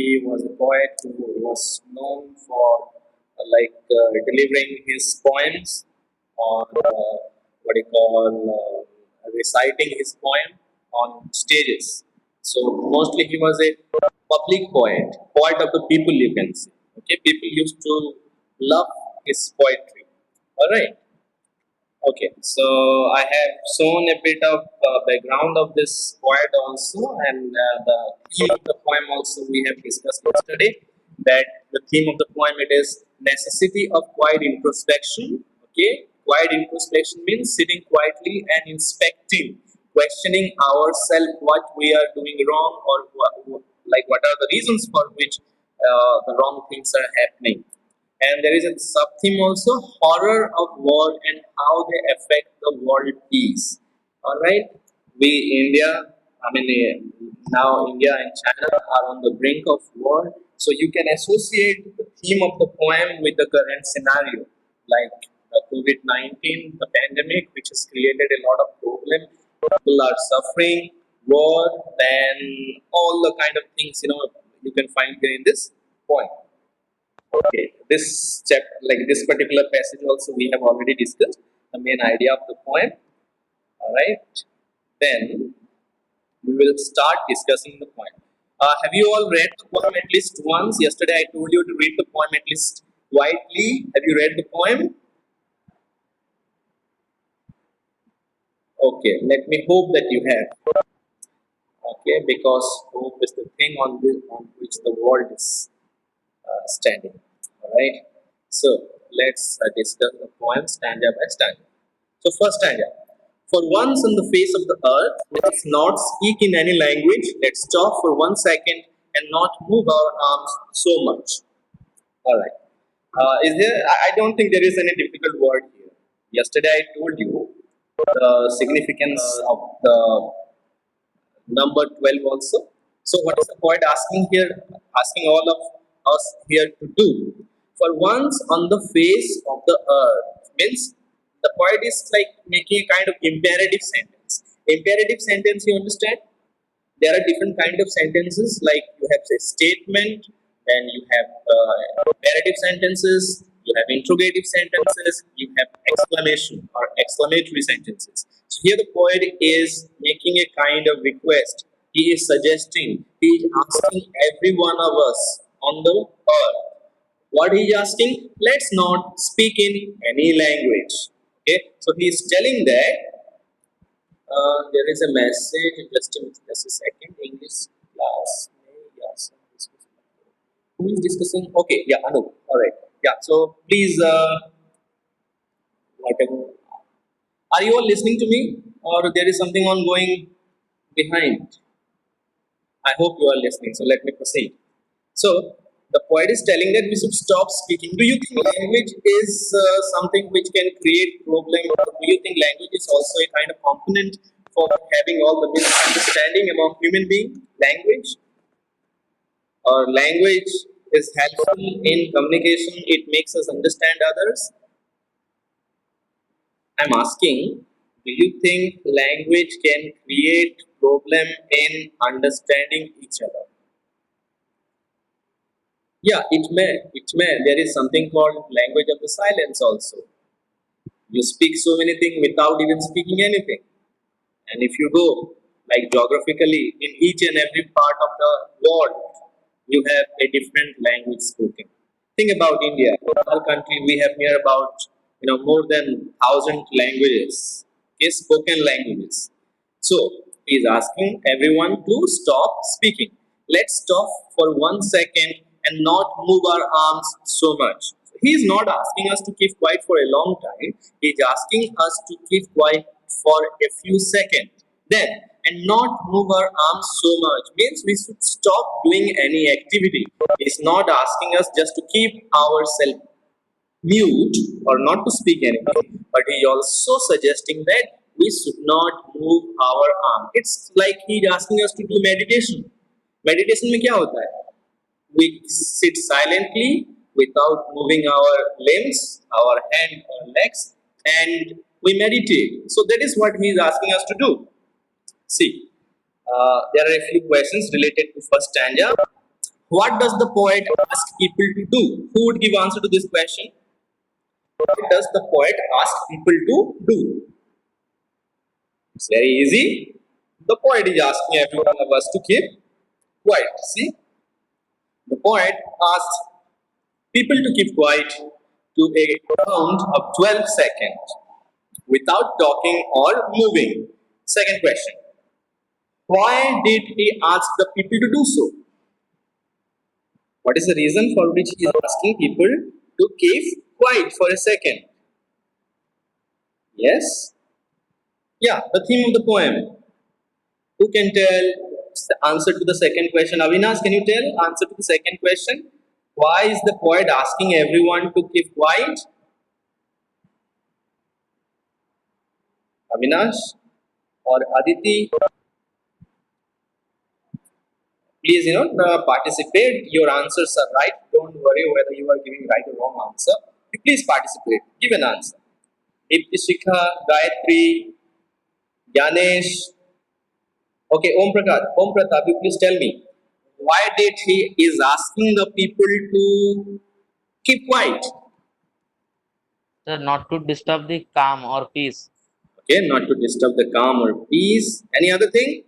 he was a poet who was known for delivering his poems on what you call reciting his poem on stages. So mostly he was a public poet, poet of the people, you can say. Okay, people used to love his poetry. All right. Okay, so I have shown a bit of background of this poet also, and the theme of the poem also we have discussed yesterday. That the theme of the poem, it is necessity of quiet introspection. Okay, quiet introspection means sitting quietly and inspecting, questioning ourselves what we are doing wrong, or what are the reasons for which the wrong things are happening. And there is a sub theme also, horror of war and how they affect the world peace. All right, we India, I mean now India and China are on the brink of war, so you can associate the theme of the poem with the current scenario, like the COVID-19, the pandemic, which has created a lot of problem. People are suffering, war, then all the kind of things you can find here in this poem. Okay, this chapter, like this particular passage, also we have already discussed the main idea of the poem. All right, then we will start discussing the poem. Have you all read the poem at least once? Yesterday, I told you to read the poem at least widely. Have you read the poem? Okay, let me hope that you have. Okay, because hope is the thing on which the world is standing. All right. So let's discuss the poem stanza by stanza. So first stanza. For once on the face of the earth, let us not speak in any language. Let's stop for 1 second and not move our arms so much. All right. Is there? I don't think there is any difficult word here. Yesterday I told you the significance of the number 12 also. So what is the poet asking here? Asking all of us here to do. For once on the face of the earth means the poet is like making a kind of imperative sentence. Imperative sentence, you understand? There are different kind of sentences, like you have a statement, then you have imperative sentences, you have interrogative sentences, you have exclamation or exclamatory sentences. So here the poet is making a kind of request. He is suggesting, he is asking every one of us on the earth. What he is asking? Let's not speak in any language. Okay, so he is telling that there is a message. Just a second. English class. Yes. Who is discussing? Okay, yeah, Anup. All right. Yeah. So please, whatever. Are you all listening to me, or there is something ongoing behind? I hope you are listening. So let me proceed. So the poet is telling that we should stop speaking. Do you think language is something which can create problem, or do you think language is also a kind of component for having all the misunderstanding among human beings? Language or language is helpful in communication. It makes us understand others. I'm asking, do you think language can create problem in understanding each other? Yeah, it may. It may. There is something called language of the silence also. You speak so many things without even speaking anything. And if you go like geographically in each and every part of the world, you have a different language spoken. Think about India. In our country, we have near about more than 1,000 languages, okay, spoken languages. So he is asking everyone to stop speaking. Let's stop for 1 second and not move our arms so much. He is not asking us to keep quiet for a long time. He is asking us to keep quiet for a few seconds. Then, and not move our arms so much means we should stop doing any activity. He is not asking us just to keep ourselves mute or not to speak anything, but he also suggesting that we should not move our arm. It's like he asking us to do meditation. Meditation में क्या होता है? We sit silently without moving our limbs, our hand or legs, and we meditate. So that is what he is asking us to do. See, there are a few questions related to first stanza. What does the poet ask people to do? Who would give answer to this question? What does the poet ask people to do? It's very easy. The poet is asking every one of us to keep quiet. See, the poet asks people to keep quiet to a count of 12 seconds without talking or moving. Second question. Why did he ask the people to do so? What is the reason for which he is asking people to keep quiet for a second? Yes? Yeah, the theme of the poem. Who can tell the answer to the second question? Avinash, can you tell answer to the second question? Why is the poet asking everyone to keep quiet? Avinash or Aditi, please, participate. Your answers are right. Don't worry whether you are giving right or wrong answer. Please participate. Give an answer. Iptishika, Gayatri, Ganesh. Okay, Om Pratap, you please tell me. Why did he is asking the people to keep quiet? Sir, not to disturb the calm or peace. Okay, not to disturb the calm or peace. Any other thing?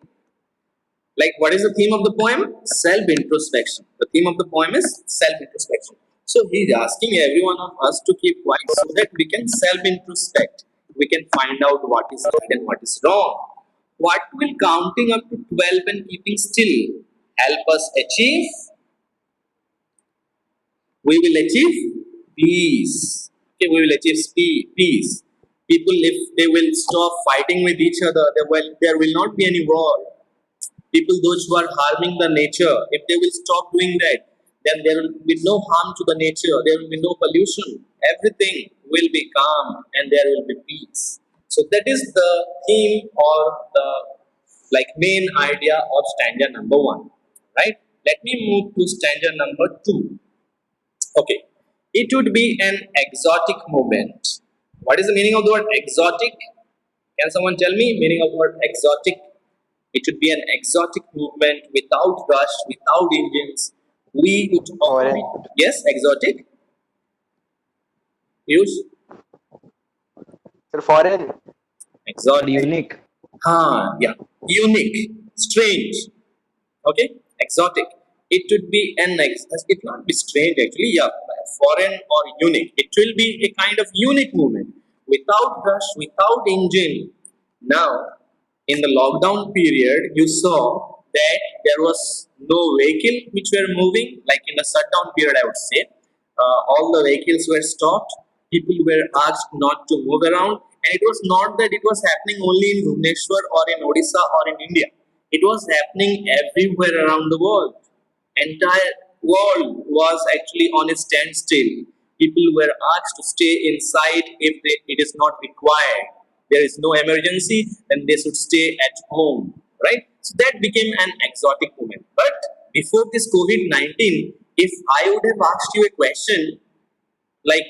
Like, what is the theme of the poem? Self introspection. The theme of the poem is self introspection. So, he's asking every one of us to keep quiet so that we can self introspect. We can find out what is right and what is wrong. What will counting up to 12 and keeping still help us achieve? We will achieve peace. Okay, we will achieve peace. People, if they will stop fighting with each other, there will not be any war. People, those who are harming the nature, if they will stop doing that, then there will be no harm to the nature, there will be no pollution, everything will be calm and there will be peace. So that is the theme or the main idea of stanza number one, right? Let me move to stanza number two. Okay, it would be an exotic moment. What is the meaning of the word exotic? Can someone tell me meaning of the word exotic? It would be an exotic movement without rush, without engines. We would all be, Foreign. yes, exotic. Use Sir, foreign. exotic. Unique. Yeah, unique, strange. Okay, exotic. It would be it not be strange actually. Yeah, foreign or unique. It will be a kind of unique movement without rush, without engine. Now, in the lockdown period, you saw that there was no vehicle which were moving. Like in the shutdown period, I would say, all the vehicles were stopped. People were asked not to move around, and it was not that it was happening only in Bhubaneswar or in Odisha or in India. It was happening everywhere around the world. Entire world was actually on a standstill. People were asked to stay inside if it is not required. There is no emergency, then they should stay at home, right? So that became an exotic moment. But before this COVID 19, if I would have asked you a question like,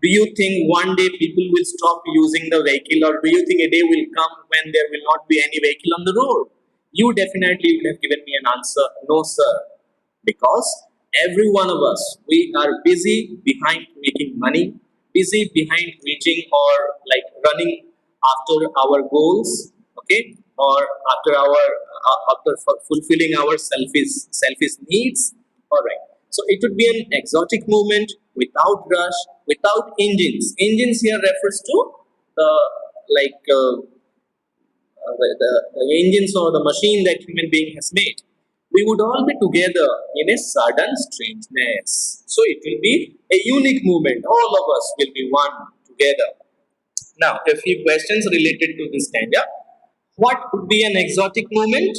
do you think one day people will stop using the vehicle, or do you think a day will come when there will not be any vehicle on the road? You definitely would have given me an answer, no, sir. Because every one of us, we are busy behind making money, busy behind reaching or running after our goals, okay, or after fulfilling our selfish needs. All right. So it would be an exotic movement without rush, without engines. Engines here refers to the like the engines or the machine that human being has made. We would all be together in a sudden strangeness. So it will be a unique movement. All of us will be one together. Now, a few questions related to this stanza. What could be an exotic movement?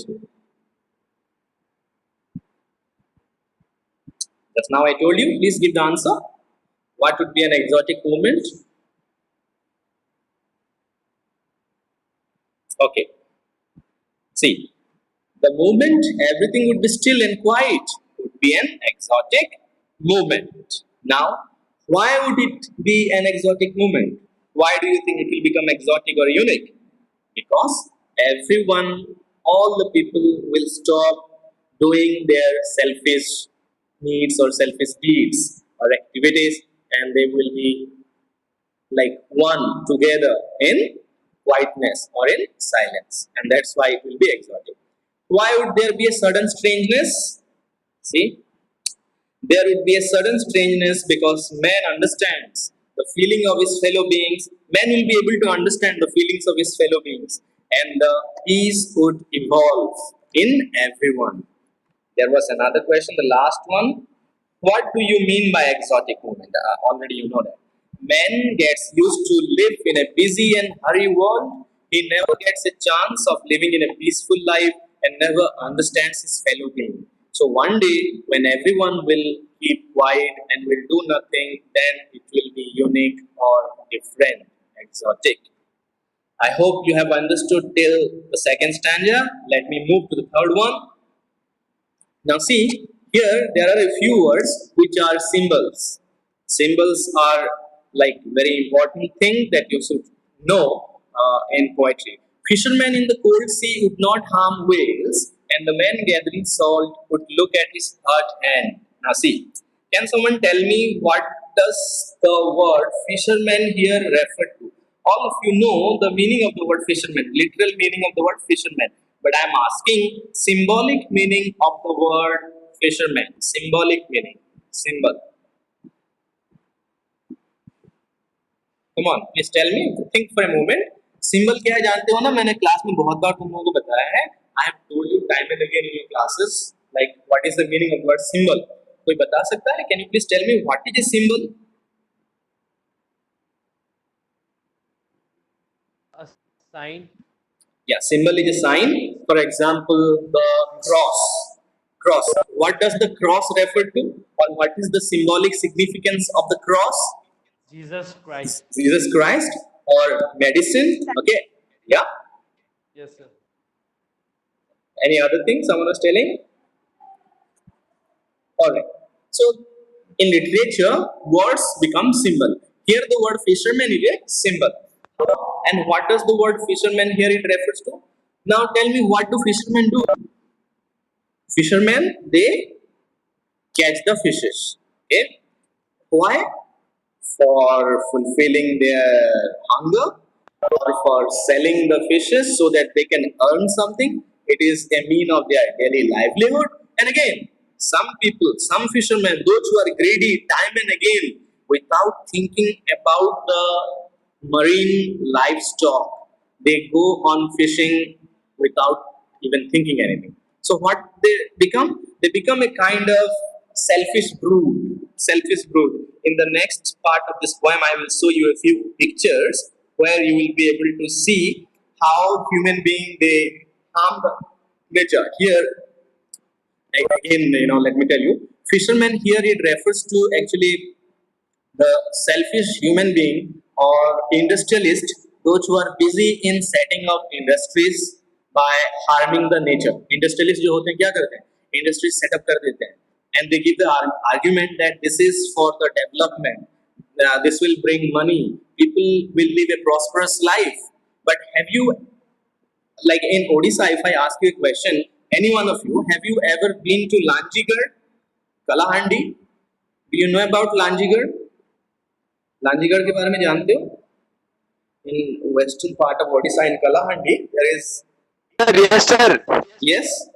Just now I told you, please give the answer. What would be an exotic movement? Okay. See, the moment everything would be still and quiet would be an exotic movement. Now, why would it be an exotic movement? Why do you think it will become exotic or unique? Because everyone, all the people will stop doing their selfish needs or selfish deeds or activities, and they will be like one together in quietness or in silence, and that's why it will be exotic. Why would there be a sudden strangeness? See, there would be a sudden strangeness because man understands the feeling of his fellow beings. Man will be able to understand the feelings of his fellow beings, and the peace would evolve in everyone. There was another question, the last one. What do you mean by exotic movement? Already you know that. Man gets used to live in a busy and hurry world. He never gets a chance of living in a peaceful life and never understands his fellow being. So one day, when everyone will keep quiet and will do nothing, then it will be unique or different, exotic. I hope you have understood till the second stanza. Let me move to the third one. Now see, here there are a few words which are symbols. Symbols are like very important thing that you should know in poetry. Fisherman in the cold sea would not harm whales, and the man gathering salt would look at his hurt hand. Now see, can someone tell me what does the word fisherman here refer to? All of you know the meaning of the word fisherman, literal meaning of the word fisherman. But I am asking symbolic meaning of the word fisherman. Symbolic meaning. Symbol. Come on, please tell me. Think for a moment. Symbol क्या है जानते हो ना? मैंने class में बहुत बार तुम लोगों को बताया है. I have told you time and again in your classes like what is the meaning of the word symbol. कोई बता सकता है? Can you please tell me what is a symbol? A sign. Yeah, symbol is a sign. For example, the cross. Cross. What does the cross refer to? Or what is the symbolic significance of the cross? Jesus Christ. Jesus Christ or medicine. Okay. Yeah. Yes, sir. Any other thing someone was telling? Alright. So in literature, words become symbol. Here the word fisherman is a symbol. And what does the word fisherman here it refers to? Now tell me, what do fishermen do? Fishermen, they catch the fishes. Okay. Why? For fulfilling their hunger or for selling the fishes so that they can earn something. It is a mean of their daily livelihood. And again, some people, some fishermen, those who are greedy time and again without thinking about the marine livestock, they go on fishing without even thinking anything. So what they become? They become a kind of selfish brood. Selfish brood. In the next part of this poem, I will show you a few pictures where you will be able to see how human being they harm the nature. Here, again, let me tell you, fisherman here it refers to actually the selfish human being or industrialist, those who are busy in setting up industries by harming the nature. Industrialists जो होते हैं क्या करते हैं? Industries set up कर देते हैं, and they give the argument that this is for the development. This will bring money. People will live a prosperous life. But have you, like in Odisha, if I ask you a question, any one of you, have you ever been to Lanjigarh, Kalahandi? Do you know about Lanjigarh? Lanjigarh के बारे में जानते हो? In western part of Odisha, in Kalahandi, there is. Sir, yes, sir. Yes.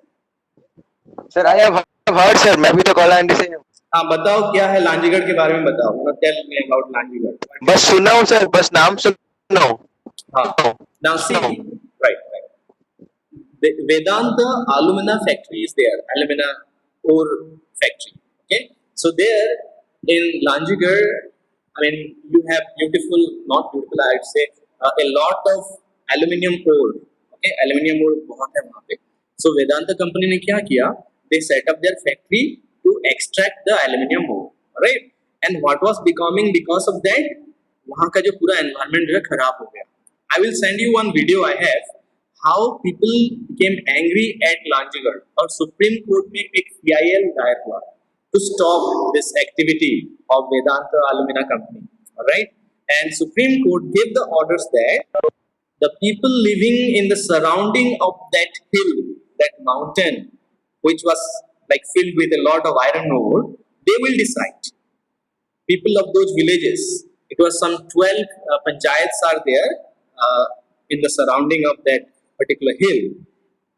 Sir, I have heard, sir. मैं भी तो कलाहांडी से हूँ. हाँ बताओ क्या है लांजीगढ़ के बारे में बताओ. Tell me about Lanjigarh. बस सुना हूँ सर, बस नाम सुना हूँ. हाँ. Now see, right. The Vedanta alumina factory is there, alumina ore factory. Okay, so there in Lanjigarh, I mean you have beautiful, not beautiful, I would say a lot of aluminium ore. Okay, aluminium ore बहुत है वहाँ पे. So Vedanta company ने क्या किया? They set up their factory to extract the aluminium ore, right? And what was becoming because of that? वहाँ का जो पूरा environment जो है खराब हो गया. I will send you one video I have how people became angry at Lanjigarh और Supreme Court में एक CIL दायर हुआ to stop this activity of Vedanta Alumina Company. Alright? And Supreme Court gave the orders that the people living in the surrounding of that hill, that mountain, which was like filled with a lot of iron ore, they will decide. People of those villages, it was some 12 panchayats are there in the surrounding of that particular hill.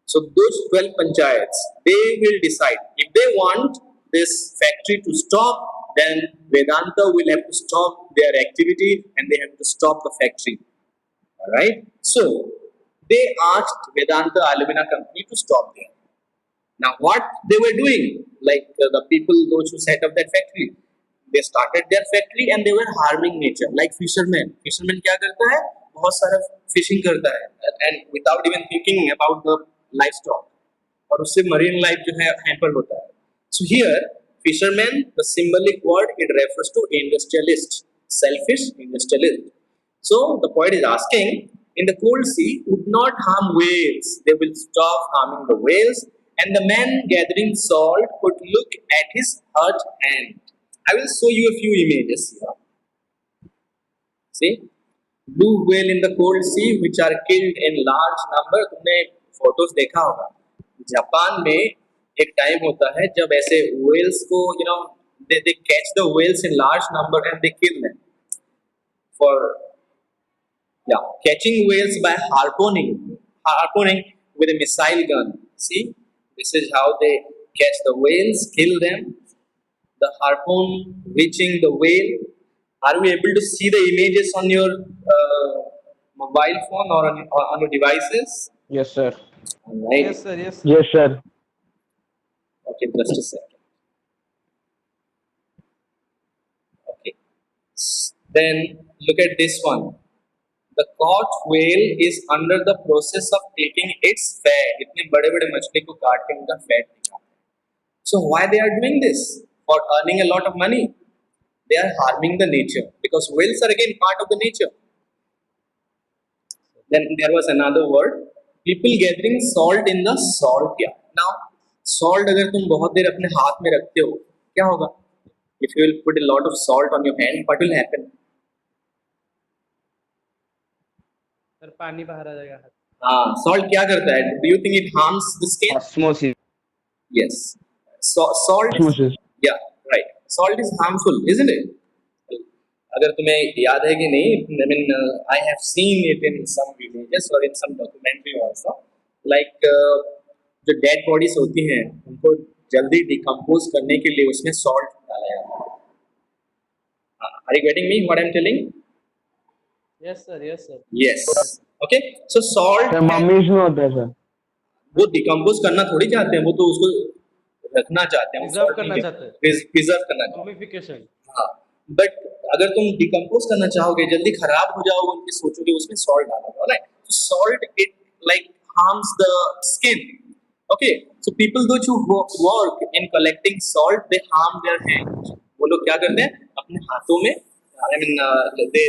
So those 12 panchayats, they will decide. If they want this factory to stop, then Vedanta will have to stop their activity and they have to stop the factory. Alright? So they asked Vedanta Alumina Company to stop there. Now what they were doing, like the people, those who set up that factory, they started their factory and they were harming nature, like fishermen. Fishermen क्या करता है? बहुत सारा fishing करता है and without even thinking about the livestock. और उससे marine life जो है hamper होता है. So here, fishermen, the symbolic word, it refers to industrialist, selfish industrialist. So the poet is asking, in the cold sea would not harm whales. They will stop harming the whales, and the man gathering salt could look at his hurt hand. I will show you a few images here. See, blue whale in the cold sea, which are killed in large number. तुमने photos देखा होगा. Japan में एक time होता है जब ऐसे whales को, they catch the whales in large number and they kill them for catching whales by harpooning with a missile gun. See, this is how they catch the whales, kill them. The harpoon reaching the whale. Are we able to see the images on your mobile phone or on your devices? Yes, sir. Right. Yes, sir. Yes. Yes, sir. Okay, just a second. Okay. Then look at this one. The caught whale is under the process of taking its fat. इतने बड़े-बड़े मछली को काट के उनका fat निकालते हैं. So why they are doing this? For earning a lot of money. They are harming the nature because whales are again part of the nature. Then there was another word. People gathering salt in the salt yard. Now, salt अगर तुम बहुत देर अपने हाथ में रखते हो, क्या होगा? If you will put a lot of salt on your hand, what will happen? Sir पानी बाहर आ जाएगा. हाँ, salt क्या करता है? Do you think it harms the skin? Osmosis. Yes. So salt. Osmosis. Yeah, right. Salt is harmful, isn't it? अगर तुम्हें याद है कि नहीं, I have seen it in some images or in some documentary also. Like जो dead bodies होती हैं, उनको जल्दी decompose करने के लिए उसमें salt डाला जाता है. Are you getting me? What I'm telling? Yes, sir. Yes, sir. Yes. Okay. So salt. Sir mummies में होता है सर. वो डिकम्पोज करना थोड़ी चाहते हैं, वो तो उसको रखना चाहते हैं, Preserve करना चाहते हैं. प्रिजर्व करना चाहते हैं. Mummification. हाँ, बट अगर तुम डिकम्पोज करना चाहोगे, जल्दी खराब हो जाओगे, उनके सोचोगे उसमें सॉल्ट डालोगे, राइट? तो salt it like harms the skin. Okay, so people those who work in collecting salt, they harm their hands. वो लोग क्या करते हैं? अपने हाथों में, they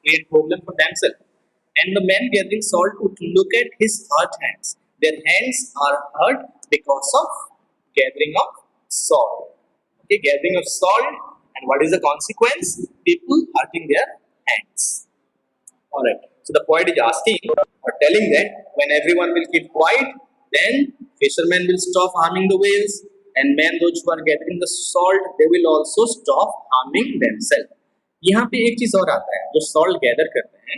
create problem for themselves. And the man gathering salt would look at his hurt hands. Their hands are hurt because of gathering of salt. Okay, gathering of salt, and what is the consequence? People hurting their hands. All right. So the poet is asking or telling that when everyone will keep quiet, then fishermen will stop harming the whales, and men those who are gathering the salt, they will also stop harming themselves. यहाँ पे एक चीज और आता है, जो salt gather करते हैं,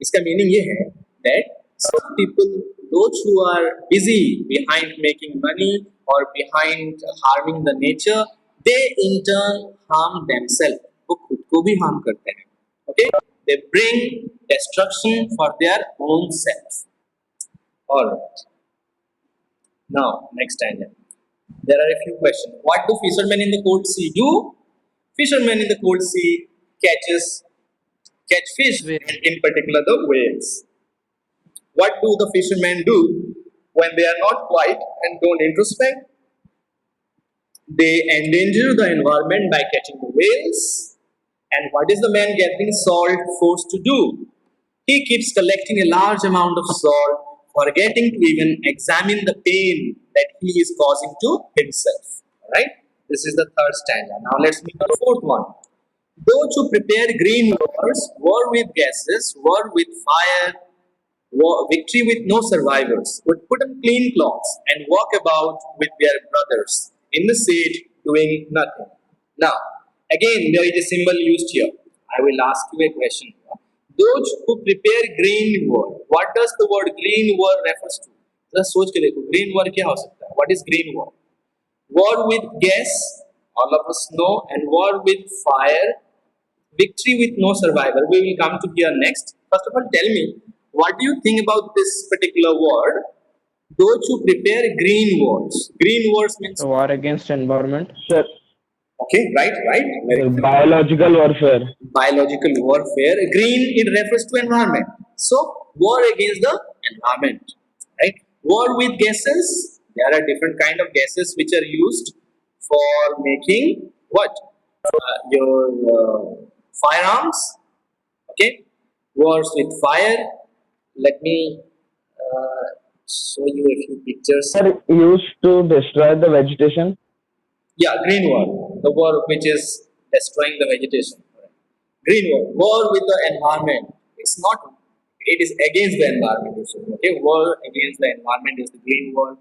इसका मीनिंग ये है that some people, those who are busy behind making money or behind harming the nature, they in turn harm themselves. वो खुद को भी harm करते हैं. Okay, they bring destruction for their own self. All right. Now, next time, there are a few questions. What do fishermen in the cold sea do? Fishermen in the cold sea catch fish, in particular the whales. What do the fishermen do when they are not quiet and don't introspect? They endanger the environment by catching the whales. And what is the man gathering salt forced to do? He keeps collecting a large amount of salt, forgetting to even examine the pain that he is causing to himself. Right? This is the third stanza. Now let's move to the fourth one. Those who prepare green wars, war with gases, war with fire, Victory with no survivors would put on clean clothes and walk about with their brothers in the siege doing nothing. Now, again, there is a symbol used here. I will ask you a question. Those who prepare green war, what does the word green war refers to? जरा सोच के देखो green war क्या हो सकता है? What is green war? War with gas, all of us know, and war with fire, victory with no survivor. We will come to here next. First of all, tell me, what do you think about this particular word? Those who prepare green wars. Green wars means War against environment. Sir, okay, right. Very good. biological warfare. Biological warfare. Green, it refers to environment. So war against the environment, right? War with gases. There are different kind of gases which are used for making what your firearms. Okay, wars with fire. Let me show you a few pictures. Sir, used to destroy the vegetation. Yeah, green war, the war which is destroying the vegetation. Green war, war with the environment. It's not. It is against the environment. Okay, war against the environment is the green war.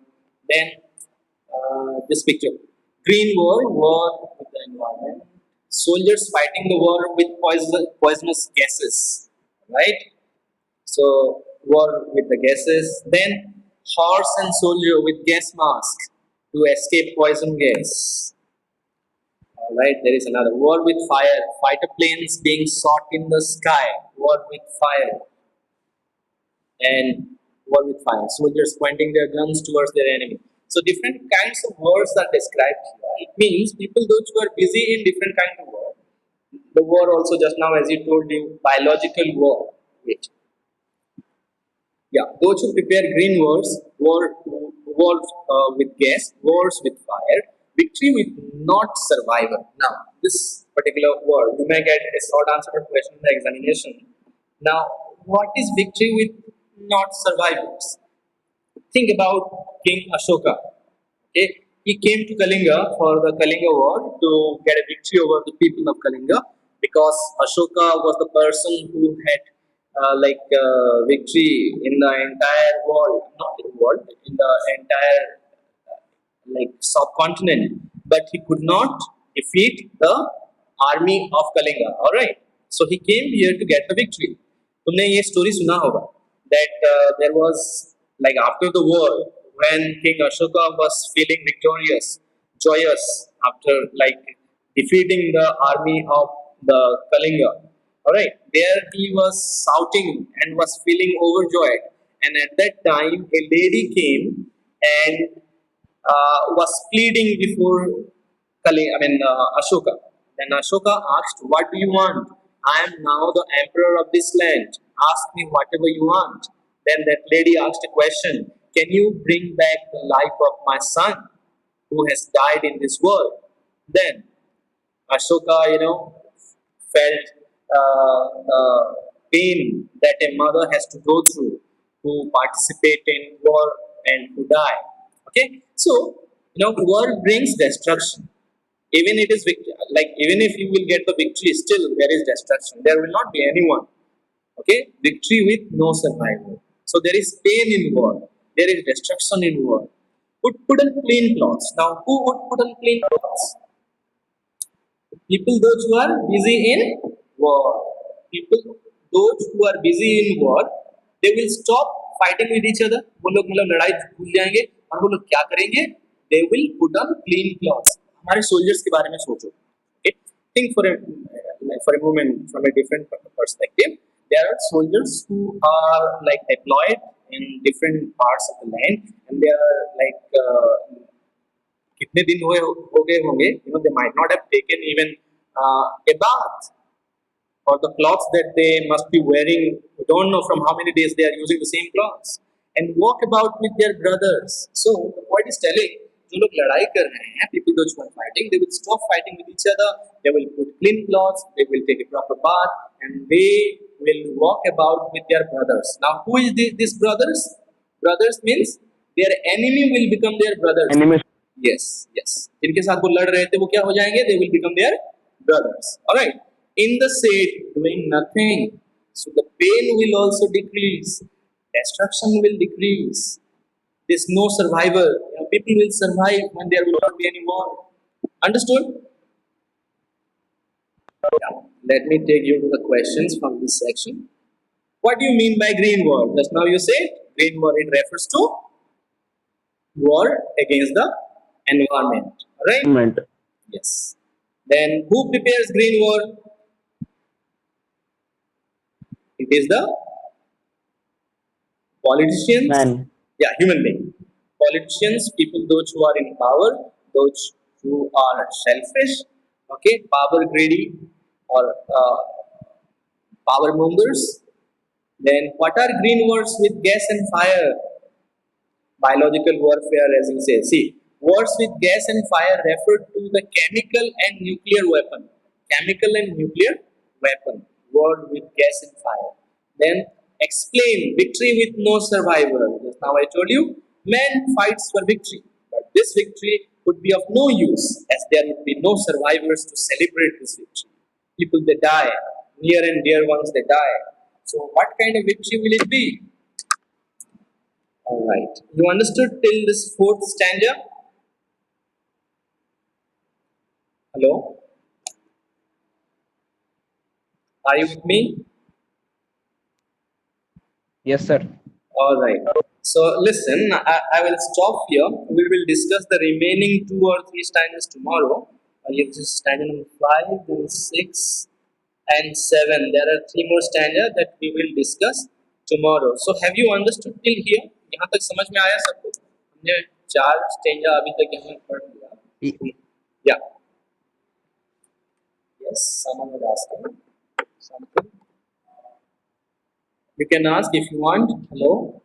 Then this picture, green war, war with the environment. Soldiers fighting the war with poisonous gases, right? So war with the gases. Then horse and soldier with gas mask to escape poison gas. Alright, there is another war with fire. Fighter planes being shot in the sky. War with fire. And war with fire. Soldiers pointing their guns towards their enemy. So different kinds of wars are described here. It means people those who are busy in different kinds of war. The war also just now, as you told you, biological war. Wait. Yeah, those who prepare green wars, wars with gas, wars with fire, victory with not survivor. Now, this particular word, you may get a short answer to question in the examination. Now, what is victory with not survivors? Think about King Ashoka. Okay, he came to Kalinga for the Kalinga war to get a victory over the people of Kalinga because Ashoka was the person who had victory in the entire world, not in the world, in the entire subcontinent, but he could not defeat the army of Kalinga. All right, so he came here to get the victory. तुमने ये story सुना होगा that there was after the war when King Ashoka was feeling victorious, joyous after defeating the army of the Kalinga. Alright, there he was shouting and was feeling overjoyed. And at that time, a lady came and was pleading before Ashoka. Then Ashoka asked, "What do you want? I am now the emperor of this land. Ask me whatever you want." Then that lady asked a question, "Can you bring back the life of my son who has died in this world?" Then Ashoka, felt pain that a mother has to go through to participate in war and to die. Okay, so war brings destruction. Even it is even if you will get the victory, still there is destruction. There will not be anyone. Okay, victory with no survivor. So there is pain in war. There is destruction in war. Put on clean clothes. Now, who would put on clean clothes? People those who are busy in war. People those who are busy in war, they will stop fighting with each other. वो लोग लड़ाई भूल जाएंगे और वो लोग क्या करेंगे? They will put on clean clothes. हमारे soldiers के बारे में सोचो. Okay, think for a moment from a different perspective. There are soldiers who are deployed in different parts of the land, and they are कितने दिन हो गए होंगे? They might not have taken even a bath, or the clothes that they must be wearing. We don't know from how many days they are using the same clothes, and walk about with their brothers. So the poet is telling, जो लोग लड़ाई कर रहे हैं, people those who are fighting, they will stop fighting with each other. They will put clean clothes. They will take a proper bath, and they will walk about with their brothers. Now, who is these brothers? Brothers means their enemy will become their brothers. Enemies. Yes. जिनके साथ वो लड़ रहे थे वो क्या हो जाएंगे? They will become their brothers. All right. In the shade, doing nothing. So the pain will also decrease. destruction will decrease. There's no survivor. People will survive when there will not be any war. Understood? Yeah. Let me take you to the questions from this section. What do you mean by green war? Just now you said green war, it refers to war against the environment. Alright? Environment. Yes. Then who prepares green war? It is the politicians. Man. Yeah, human being. Politicians, people, those who are in power, those who are selfish, okay, power greedy, or power mongers. Then what are green wars with gas and fire? Biological warfare, as you say. See, wars with gas and fire refer to the chemical and nuclear weapon. Chemical and nuclear weapon. War with gas and fire. Then explain victory with no survivor. Just now I told you, man fights for victory. But this victory would be of no use as there would be no survivors to celebrate this victory. People, they die. Near and dear ones, they die. So what kind of victory will it be? Alright. You understood till this fourth stanza? Hello? Are you with me? Yes, sir. Alright. So listen, I will stop here. We will discuss the remaining 2 or 3 stanzas tomorrow. This is stanza number 5, then 6 and 7. There are 3 more stanzas that we will discuss tomorrow. So have you understood till here? यहाँ तक समझ में आया सबको? हमने 4 stanza अभी तक यहाँ पढ़ लिया. Yeah. Yes, someone was asking something. You can ask if you want. Hello.